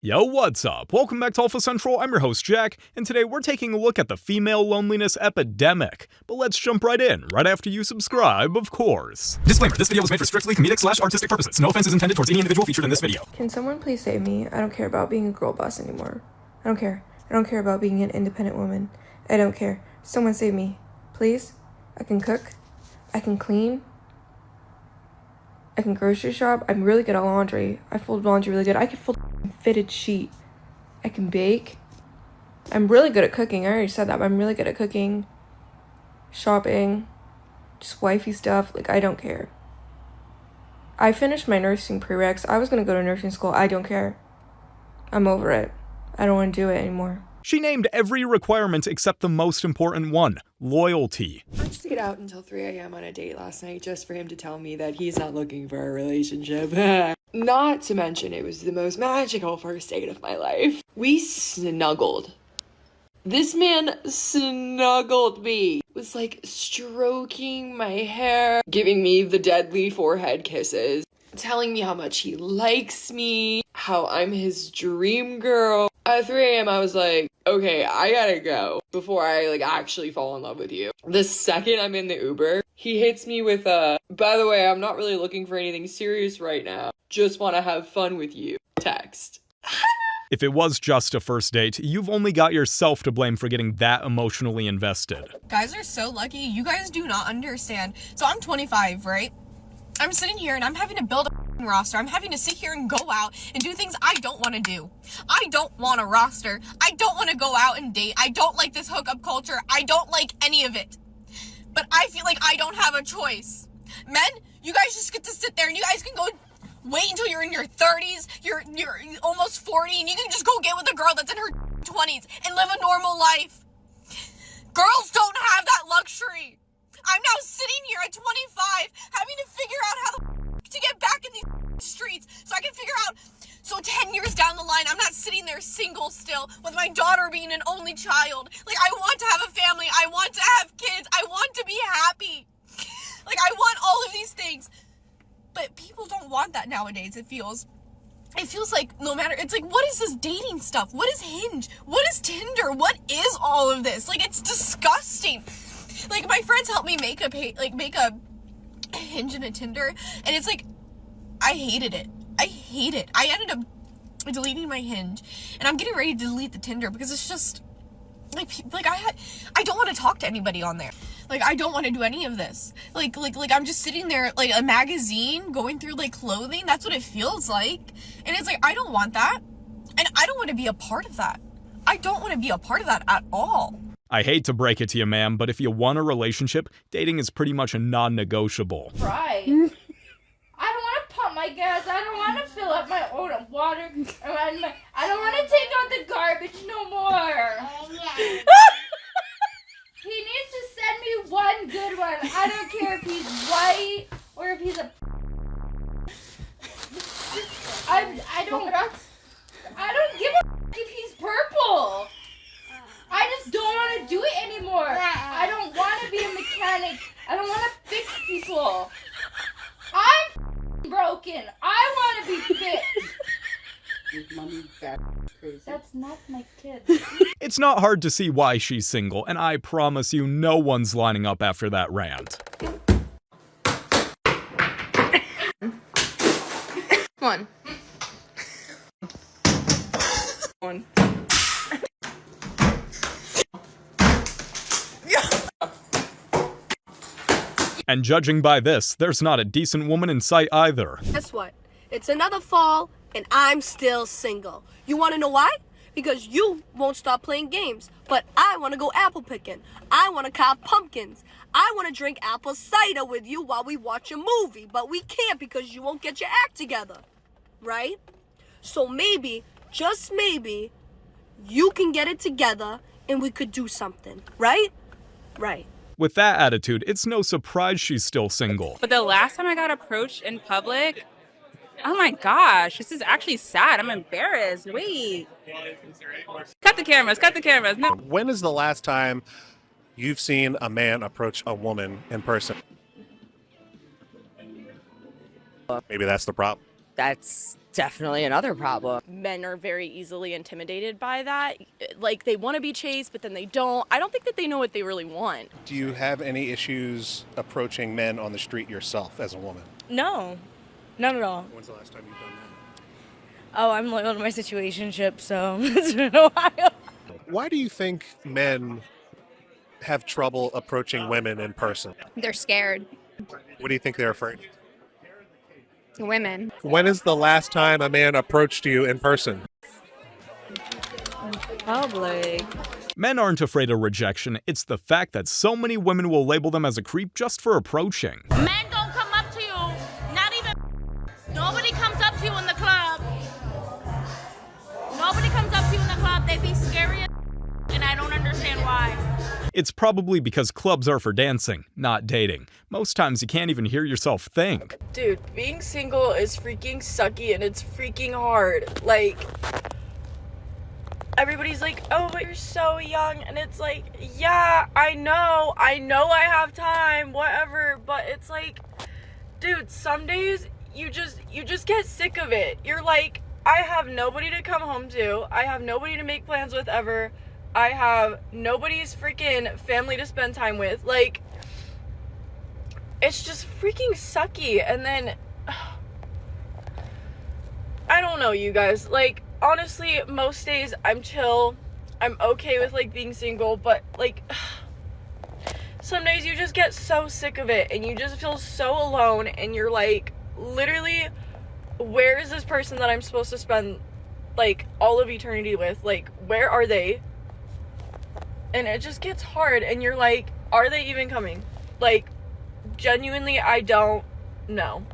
Yo, what's up? Welcome back to Alpha Central, I'm your host Jack, and today we're taking a look at the female loneliness epidemic. But let's jump right in, right after you subscribe, of course. Disclaimer, this video was made for strictly comedic/artistic purposes. No offense is intended towards any individual featured in this video. Can someone please save me? I don't care about being a girl boss anymore. I don't care. I don't care about being an independent woman. I don't care. Someone save me. Please? I can cook. I can clean. I can grocery shop. I'm really good at laundry. I fold laundry really good. I can fold a fitted sheet. I can bake. I'm really good at cooking. I already said that, but I'm really good at cooking. Shopping. Just wifey stuff. Like, I don't care. I finished my nursing prereqs. I was going to go to nursing school. I don't care. I'm over it. I don't want to do it anymore. She named every requirement except the most important one, loyalty. I just stayed out until 3 a.m. on a date last night just for him to tell me that he's not looking for a relationship. Not to mention, it was the most magical first date of my life. We snuggled. This man snuggled me. Was like stroking my hair, giving me the deadly forehead kisses, telling me how much he likes me, how I'm his dream girl. At 3 a.m. I was like, okay, I gotta go before I actually fall in love with you. The second I'm in the Uber, he hits me with a, by the way, I'm not really looking for anything serious right now. Just want to have fun with you. Text. If it was just a first date, you've only got yourself to blame for getting that emotionally invested. Guys are so lucky. You guys do not understand. So I'm 25, right? I'm sitting here and I'm having to build a roster. I'm having to sit here and go out and do things I don't want to do. I don't want a roster. I don't want to go out and date. I don't like this hookup culture. I don't like any of it. But I feel like I don't have a choice. Men, you guys just get to sit there and you guys can go wait until you're in your 30s, you're almost 40, and you can just go get with a girl that's in her 20s and live a normal life. Girls don't have that luxury. I'm now sitting here at 25 having to figure out how to get back in these streets so I can figure out, so 10 years down the line, I'm not sitting there single still with my daughter being an only child. Like, I want to have a family. I want to have kids. I want to be happy. Like, I want all of these things. But people don't want that nowadays, it feels like no matter, it's like, what is this dating stuff? What is Hinge? What is Tinder? What is all of this? Like, it's disgusting. Like, my friends helped me make a Hinge and a Tinder, and it's like, I hated it. I hate it. I ended up deleting my Hinge, and I'm getting ready to delete the Tinder because it's just like I don't want to talk to anybody on there. Like, I don't want to do any of this. Like I'm just sitting there like a magazine going through like clothing. That's what it feels like. And it's like, I don't want that. And I don't want to be a part of that. I don't want to be a part of that at all. I hate to break it to you, ma'am, but if you want a relationship, dating is pretty much a non-negotiable. Right. I don't want to pump my gas. I don't want to fill up my own water. I don't want to take out the garbage no more. He needs to send me one good one. I don't care if he's white or if he's a. I don't give a if he's purple. I just don't want to do it anymore. I don't want to be a mechanic. I don't want to fix people. I'm broken. I want to be fixed. That's not my kid. It's not hard to see why she's single, and I promise you no one's lining up after that rant. One. And judging by this, there's not a decent woman in sight either. Guess what? It's another fall, and I'm still single. You want to know why? Because you won't stop playing games. But I want to go apple picking. I want to cop pumpkins. I want to drink apple cider with you while we watch a movie. But we can't because you won't get your act together. Right? So maybe, just maybe, you can get it together and we could do something. Right? Right. With that attitude, it's no surprise she's still single. But the last time I got approached in public, oh my gosh, this is actually sad. I'm embarrassed. Wait. Cut the cameras. No. When is the last time you've seen a man approach a woman in person? Maybe that's the problem. That's definitely another problem. Men are very easily intimidated by that. Like, they want to be chased, but then they don't. I don't think that they know what they really want. Do you have any issues approaching men on the street yourself as a woman? No, not at all. When's the last time you've done that? Oh, I'm loyal to my situationship, so it's been a while. Why do you think men have trouble approaching women in person? They're scared. What do you think they're afraid? Women. When is the last time a man approached you in person? Public. Men aren't afraid of rejection, it's the fact that so many women will label them as a creep just for approaching. Men don't come up to you. Not even. Nobody comes up to you in the club. Nobody comes up to you in the club. They be scary as and I don't understand why. It's probably because clubs are for dancing, not dating. Most times you can't even hear yourself think. Dude, being single is freaking sucky and it's freaking hard. Like, everybody's like, oh, but you're so young. And it's like, yeah, I know I have time, whatever. But it's like, dude, some days you just get sick of it. You're like, I have nobody to come home to. I have nobody to make plans with ever. I have nobody's freaking family to spend time with. Like, it's just freaking sucky. And then, I don't know, you guys. Like, honestly, most days I'm chill. I'm okay with, like, being single. But, like, some days you just get so sick of it. And you just feel so alone. And you're like, literally, where is this person that I'm supposed to spend, like, all of eternity with? Like, where are they? And it just gets hard, and you're like, are they even coming? Like, genuinely, I don't know.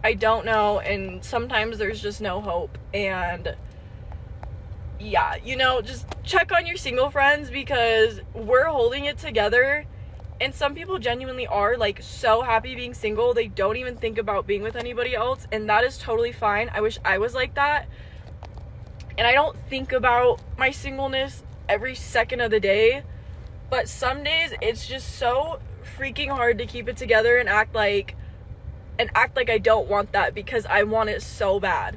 I don't know, and sometimes there's just no hope. And yeah, you know, just check on your single friends, because we're holding it together. And some people genuinely are, like, so happy being single, they don't even think about being with anybody else, and that is totally fine. I wish I was like that. And I don't think about my singleness every second of the day, but some days it's just so freaking hard to keep it together and act like I don't want that, because I want it so bad.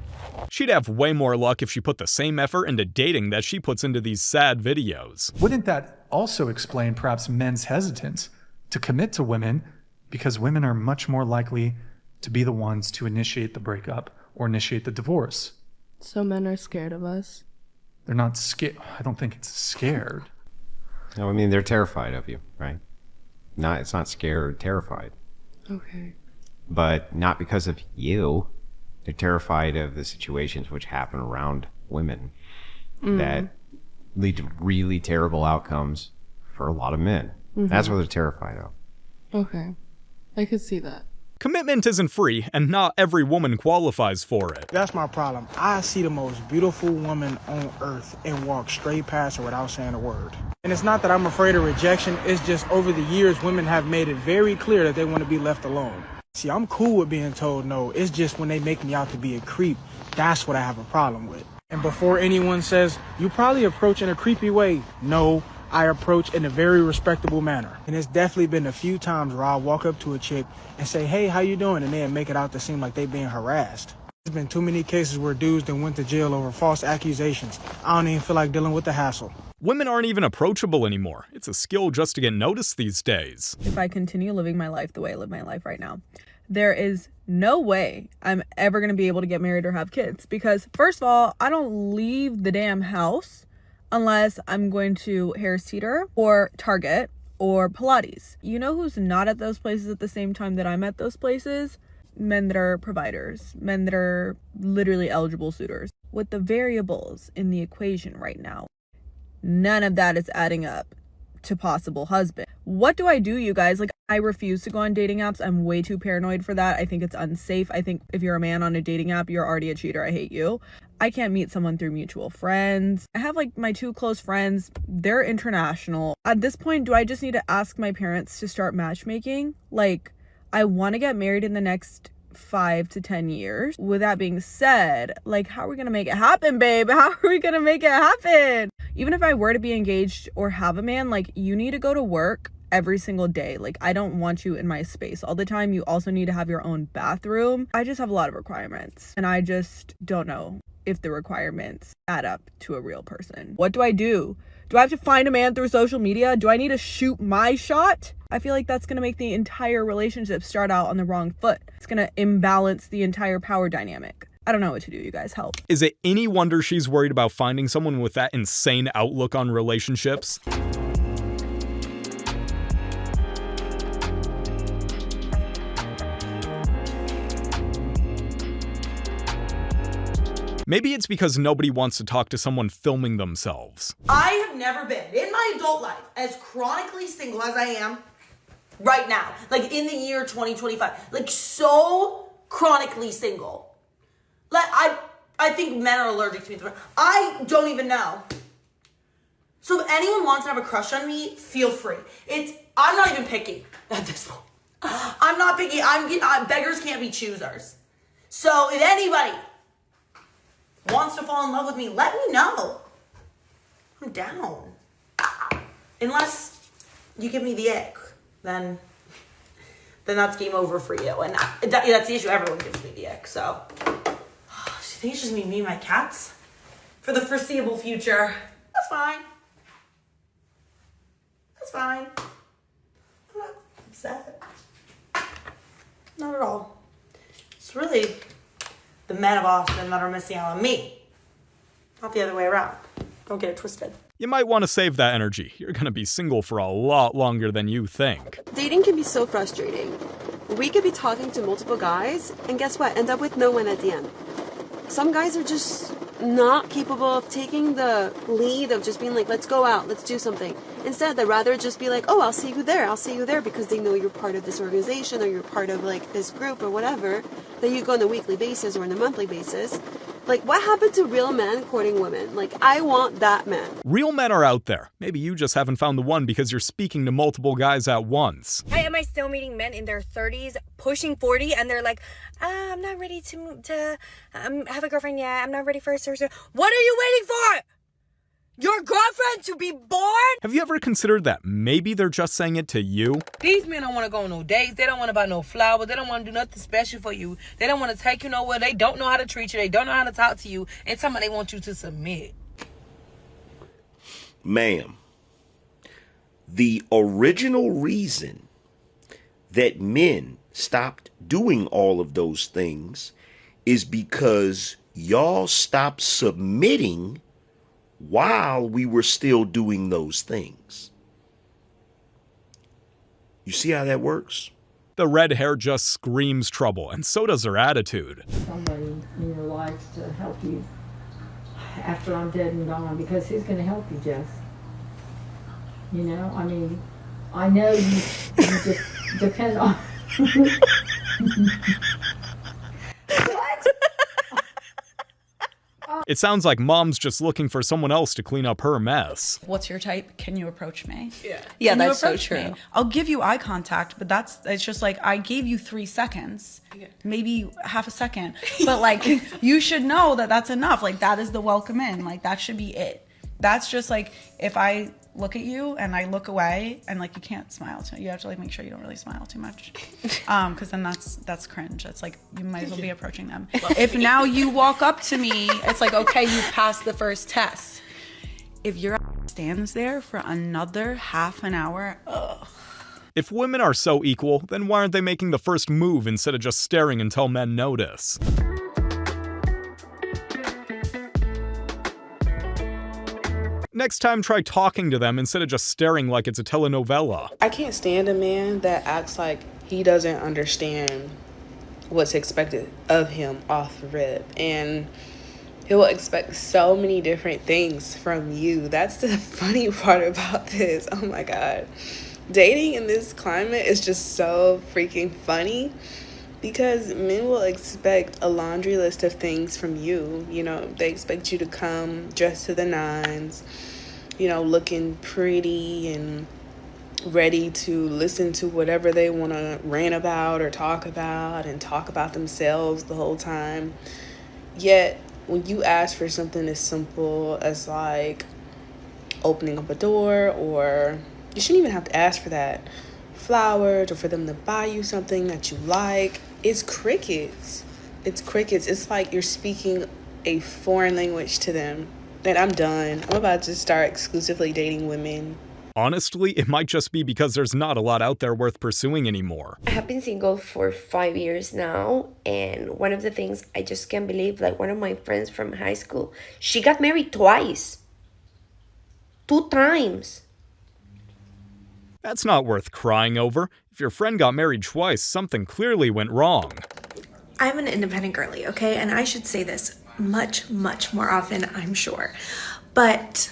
She'd have way more luck if she put the same effort into dating that she puts into these sad videos. Wouldn't that also explain perhaps men's hesitance to commit to women, because women are much more likely to be the ones to initiate the breakup or initiate the divorce? So men are scared of us? They're not scared. I don't think it's scared. No, I mean, they're terrified of you, right? It's not scared, terrified. Okay. But not because of you. They're terrified of the situations which happen around women that lead to really terrible outcomes for a lot of men. That's what they're terrified of. Okay. I could see that. Commitment isn't free, and not every woman qualifies for it. That's my problem. I see the most beautiful woman on earth and walk straight past her without saying a word. And it's not that I'm afraid of rejection, it's just over the years women have made it very clear that they want to be left alone. See, I'm cool with being told no, it's just when they make me out to be a creep, that's what I have a problem with. And before anyone says, you probably approach in a creepy way, no, I approach in a very respectable manner. And it's definitely been a few times where I'll walk up to a chick and say, hey, how you doing? And then make it out to seem like they being harassed. There's been too many cases where dudes that went to jail over false accusations. I don't even feel like dealing with the hassle. Women aren't even approachable anymore. It's a skill just to get noticed these days. If I continue living my life the way I live my life right now, there is no way I'm ever going to be able to get married or have kids. Because first of all, I don't leave the damn house unless I'm going to Harris Teeter or Target or Pilates. You know who's not at those places at the same time that I'm at those places? Men that are providers, men that are literally eligible suitors. With the variables in the equation right now, none of that is adding up to possible husband. What do I do, you guys? Like, I refuse to go on dating apps. I'm way too paranoid for that. I think it's unsafe. I think if you're a man on a dating app, you're already a cheater. I hate you. I can't meet someone through mutual friends. I have like my two close friends. They're international. At this point, do I just need to ask my parents to start matchmaking? Like, I want to get married in the next 5 to 10 years. With that being said, like, how are we gonna make it happen, babe? How are we gonna make it happen? Even if I were to be engaged or have a man, like, you need to go to work every single day. Like, I don't want you in my space all the time. You also need to have your own bathroom. I just have a lot of requirements, and I just don't know if the requirements add up to a real person. What do I do? Do I have to find a man through social media? Do I need to shoot my shot? I feel like that's going to make the entire relationship start out on the wrong foot. It's going to imbalance the entire power dynamic. I don't know what to do, you guys. Help. Is it any wonder she's worried about finding someone with that insane outlook on relationships? Maybe it's because nobody wants to talk to someone filming themselves. I have never been, in my adult life, as chronically single as I am right now. Like, in the year 2025. Like, so chronically single. Like, I think men are allergic to me. I don't even know. So if anyone wants to have a crush on me, feel free. I'm not even picky at this point. I'm not picky. Beggars can't be choosers. So if anybody wants to fall in love with me, let me know. I'm down. Unless you give me the ick, then that's game over for you. And that's the issue. Everyone gives me the ick. So I think it's just me and my cats for the foreseeable future. That's fine. That's fine. I'm not upset. Not at all. It's really the men of Austin that are missing out on me, not the other way around. Don't get it twisted. You might want to save that energy. You're going to be single for a lot longer than you think. Dating can be so frustrating. We could be talking to multiple guys, and guess what? End up with no one at the end. Some guys are just not capable of taking the lead of just being like, let's go out, let's do something. Instead, they'd rather just be like, oh, I'll see you there, because they know you're part of this organization or you're part of like this group or whatever, that you go on a weekly basis or on a monthly basis. Like, what happened to real men courting women? Like, I want that man. Real men are out there. Maybe you just haven't found the one because you're speaking to multiple guys at once. Why am I still meeting men in their 30s, pushing 40, and they're like, I'm not ready to have a girlfriend yet. I'm not ready for a surgery. What are you waiting for? Your girlfriend to be born? Have you ever considered that maybe they're just saying it to you? These men don't want to go on no dates. They don't want to buy no flowers. They don't want to do nothing special for you. They don't want to take you nowhere. They don't know how to treat you. They don't know how to talk to you. And somebody want you to submit. Ma'am, the original reason that men stopped doing all of those things is because y'all stopped submitting while we were still doing those things. You see how that works? The red hair just screams trouble, and so does her attitude. Somebody in your life to help you after I'm dead and gone, because who's going to help you, Jess? You know, I mean, I know you just depend on... It sounds like mom's just looking for someone else to clean up her mess. What's your type? Can you approach me? Yeah, that's so approach true. me? I'll give you eye contact, but it's just like, I gave you 3 seconds, maybe half a second, but like, you should know that that's enough. Like, that is the welcome in. Like, that should be it. That's just like, if I look at you and I look away and like, you can't smile too, you have to like make sure you don't really smile too much, because then that's cringe. It's like, you might as well be approaching them. If now you walk up to me, it's like, okay, you passed the first test. If your stands there for another half an hour, ugh. If women are so equal, then why aren't they making the first move instead of just staring until men notice? Next time, try talking to them instead of just staring like it's a telenovela. I can't stand a man that acts like he doesn't understand what's expected of him off the rip. And he will expect so many different things from you. That's the funny part about this. Oh my God. Dating in this climate is just so freaking funny, because men will expect a laundry list of things from you. You know, they expect you to come dressed to the nines, you know, looking pretty and ready to listen to whatever they want to rant about or talk about, and talk about themselves the whole time. Yet, when you ask for something as simple as like opening up a door or You shouldn't even have to ask for that. Flowers or for them to buy you something that you like. It's crickets. It's crickets. It's like you're speaking a foreign language to them. And I'm done. I'm about to start exclusively dating women. Honestly, it might just be because there's not a lot out there worth pursuing anymore. I have been single for 5 years now, and one of the things I just can't believe, like one of my friends from high school, she got married twice. 2 times. That's not worth crying over. If your friend got married twice, something clearly went wrong. I'm an independent girly, okay? And I should say this much, much more often, I'm sure. But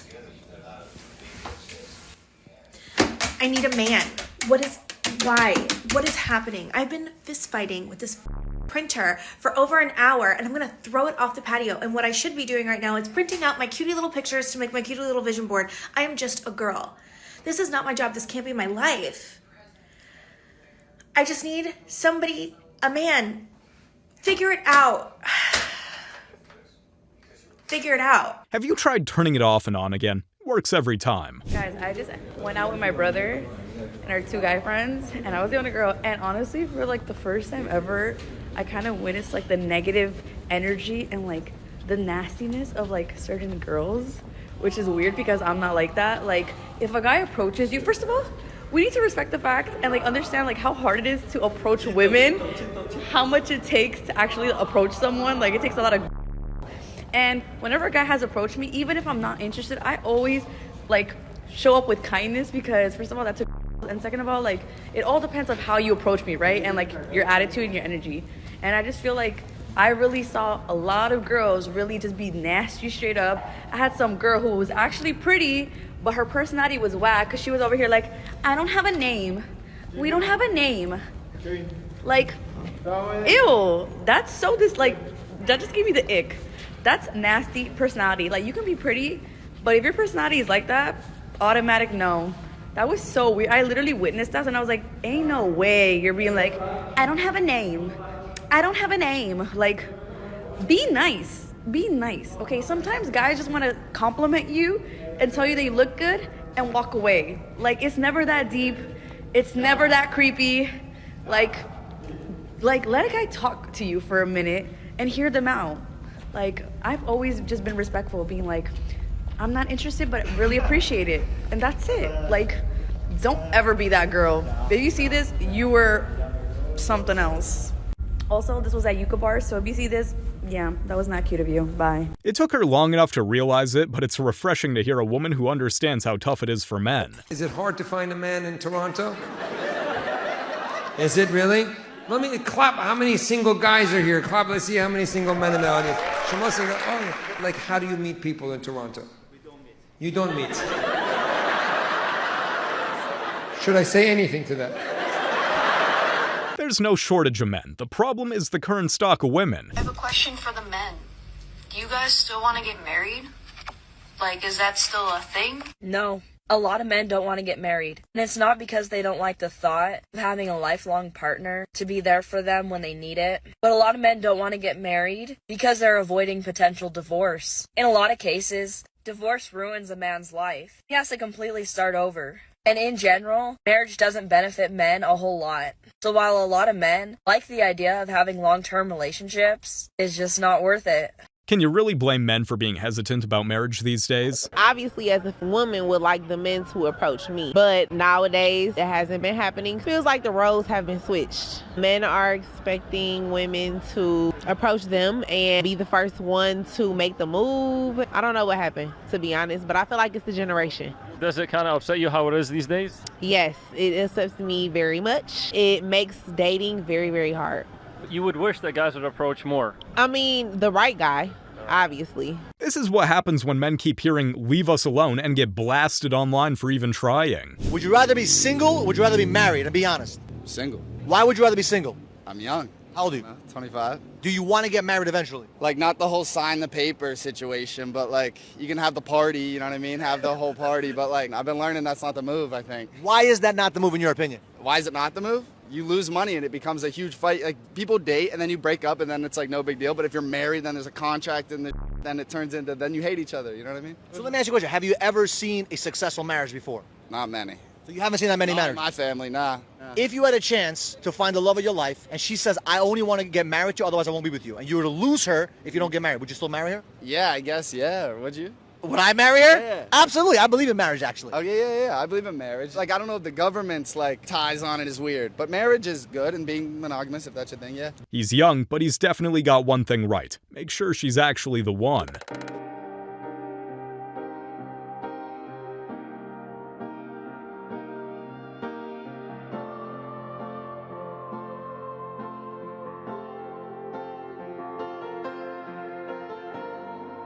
I need a man. Why? What is happening? I've been fist fighting with this printer for over an hour and I'm gonna throw it off the patio. And what I should be doing right now is printing out my cutie little pictures to make my cutie little vision board. I am just a girl. This is not my job. This can't be my life. I just need somebody, a man. Figure it out. Figure it out. Have you tried turning it off and on again? Works every time. Guys, I just went out with my brother and our 2 guy friends, and I was the only girl. And honestly, for like the first time ever, I kind of witnessed like the negative energy and like the nastiness of like certain girls, which is weird because I'm not like that. Like, if a guy approaches you, first of all, we need to respect the fact and like understand like how hard it is to approach women, how much it takes to actually approach someone. Like, it takes a lot of. And whenever a guy has approached me, even if I'm not interested, I always like show up with kindness because first of all, that's a, and second of all, like it all depends on how you approach me, right? And like your attitude and your energy. And I just feel like I really saw a lot of girls really just be nasty straight up. I had some girl who was actually pretty, but her personality was whack because she was over here like, I don't have a name. We don't have a name. Like, ew, that's so that just gave me the ick. That's nasty personality. Like, you can be pretty, but if your personality is like that, automatic no. That was so weird. I literally witnessed that and I was like, ain't no way you're being like, I don't have a name. I don't have a name. Like, be nice. Be nice. Okay, sometimes guys just want to compliment you and tell you that you look good and walk away. Like, it's never that deep. It's never that creepy. Like let a guy talk to you for a minute and hear them out. Like, I've always just been respectful, being like, I'm not interested, but really appreciate it. And that's it. Like, don't ever be that girl. If you see this, you were something else. Also, this was at Yucca Bar, so if you see this, yeah, that was not cute of you. Bye. It took her long enough to realize it, but it's refreshing to hear a woman who understands how tough it is for men. Is it hard to find a man in Toronto? Is it really? Let me clap. How many single guys are here? Clap. Let's see how many single men in the audience. She must have. Oh, like, how do you meet people in Toronto? We don't meet. You don't meet. Should I say anything to that? There's no shortage of men. The problem is the current stock of women. I have a question for the men. Do you guys still want to get married? Like, is that still a thing? No. A lot of men don't want to get married. And it's not because they don't like the thought of having a lifelong partner to be there for them when they need it. But a lot of men don't want to get married because they're avoiding potential divorce. In a lot of cases, divorce ruins a man's life. He has to completely start over. And in general, marriage doesn't benefit men a whole lot. So while a lot of men like the idea of having long-term relationships, it's just not worth it. Can you really blame men for being hesitant about marriage these days? Obviously, as a woman, would like the men to approach me. But nowadays, it hasn't been happening. Feels like the roles have been switched. Men are expecting women to approach them and be the first one to make the move. I don't know what happened, to be honest, but I feel like it's the generation. Does it kind of upset you how it is these days? Yes, it upsets me very much. It makes dating very, very hard. You would wish that guys would approach more. I mean, the right guy, obviously. This is what happens when men keep hearing "leave us alone" and get blasted online for even trying. Would you rather be single or would you rather be married? And be honest. Single. Why would you rather be single? I'm young. How old are you? 25. Do you want to get married eventually? Like, not the whole sign the paper situation, but like, you can have the party, you know what I mean? Have the whole party, but like, I've been learning that's not the move, I think. Why is that not the move in your opinion? Why is it not the move? You lose money and it becomes a huge fight. Like, people date and then you break up and then it's like no big deal. But if you're married, then there's a contract and then it turns into, then you hate each other. You know what I mean? So let me ask you a question. Have you ever seen a successful marriage before? Not many. So you haven't seen that many Not in marriages? my family, nah. If you had a chance to find the love of your life, and she says, I only want to get married to you, otherwise I won't be with you, and you were to lose her if you don't get married, would you still marry her? Yeah, I guess, yeah. Would you? Would I marry her? Yeah. Absolutely. I believe in marriage, actually. Oh, yeah. I believe in marriage. Like, I don't know if the government's, like, ties on it is weird, but marriage is good, and being monogamous, if that's your thing, yeah. He's young, but he's definitely got one thing right. Make sure she's actually the one.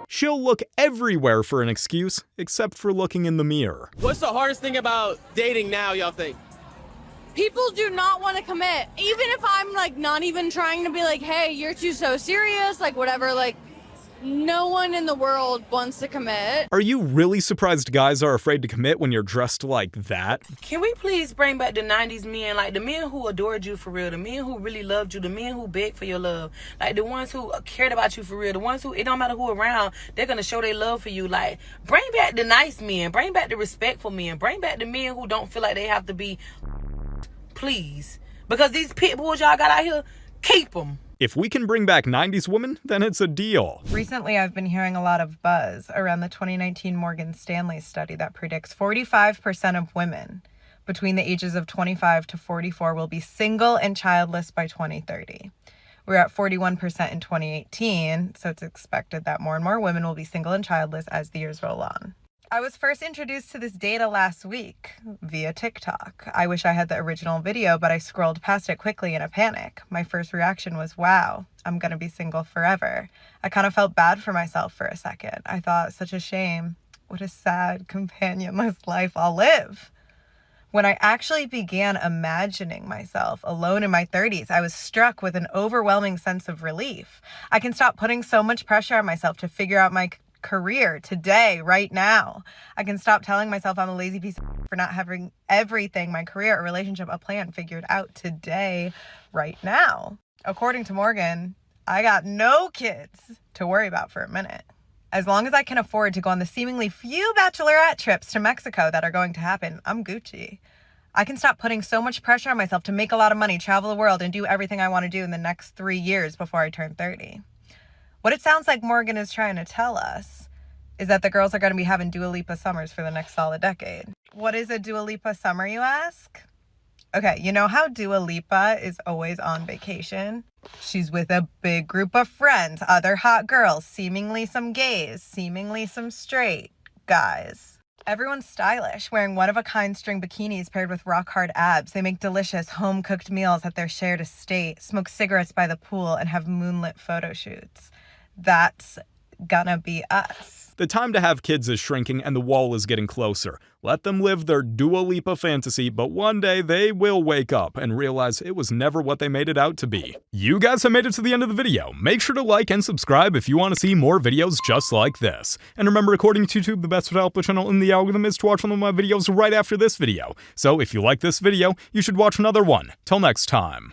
She'll look everywhere for an excuse, except for looking in the mirror. What's the hardest thing about dating now, y'all think? People do not want to commit. Even if I'm like not even trying to be like, hey, you're too so serious, like whatever, like no one in the world wants to commit. Are you really surprised guys are afraid to commit when you're dressed like that? Can we please bring back the 90s men, like the men who adored you for real, the men who really loved you, the men who begged for your love, like the ones who cared about you for real, the ones who, it don't matter who around, they're gonna show their love for you. Like, bring back the nice men, bring back the respectful men, bring back the men who don't feel like they have to be, please. Because these pit bulls y'all got out here, keep them. If we can bring back 90s women, then it's a deal. Recently, I've been hearing a lot of buzz around the 2019 Morgan Stanley study that predicts 45% of women between the ages of 25 to 44 will be single and childless by 2030. We're at 41% in 2018, so it's expected that more and more women will be single and childless as the years roll on. I was first introduced to this data last week via TikTok. I wish I had the original video, but I scrolled past it quickly in a panic. My first reaction was, wow, I'm gonna be single forever. I kind of felt bad for myself for a second. I thought, such a shame. What a sad, companionless life I'll live. When I actually began imagining myself alone in my 30s, I was struck with an overwhelming sense of relief. I can stop putting so much pressure on myself to figure out my career today, right now. I can stop telling myself I'm a lazy piece of for not having everything, my career, a relationship, a plan figured out today, right now. According to Morgan, I got no kids to worry about for a minute. As long as I can afford to go on the seemingly few bachelorette trips to Mexico that are going to happen, I'm Gucci. I can stop putting so much pressure on myself to make a lot of money, travel the world, and do everything I want to do in the next 3 years before I turn 30. What it sounds like Morgan is trying to tell us is that the girls are going to be having Dua Lipa summers for the next solid decade. What is a Dua Lipa summer, you ask? Okay, you know how Dua Lipa is always on vacation? She's with a big group of friends, other hot girls, seemingly some gays, seemingly some straight guys. Everyone's stylish, wearing one-of-a-kind string bikinis paired with rock-hard abs. They make delicious home-cooked meals at their shared estate, smoke cigarettes by the pool, and have moonlit photo shoots. That's gonna be us. The time to have kids is shrinking and the wall is getting closer. Let them live their Dua Lipa fantasy, but one day they will wake up and realize it was never what they made it out to be. You guys have made it to the end of the video. Make sure to like and subscribe if you want to see more videos just like this. And remember, according to YouTube, the best developer channel in the algorithm is to watch one of my videos right after this video. So if you like this video, you should watch another one. Till next time.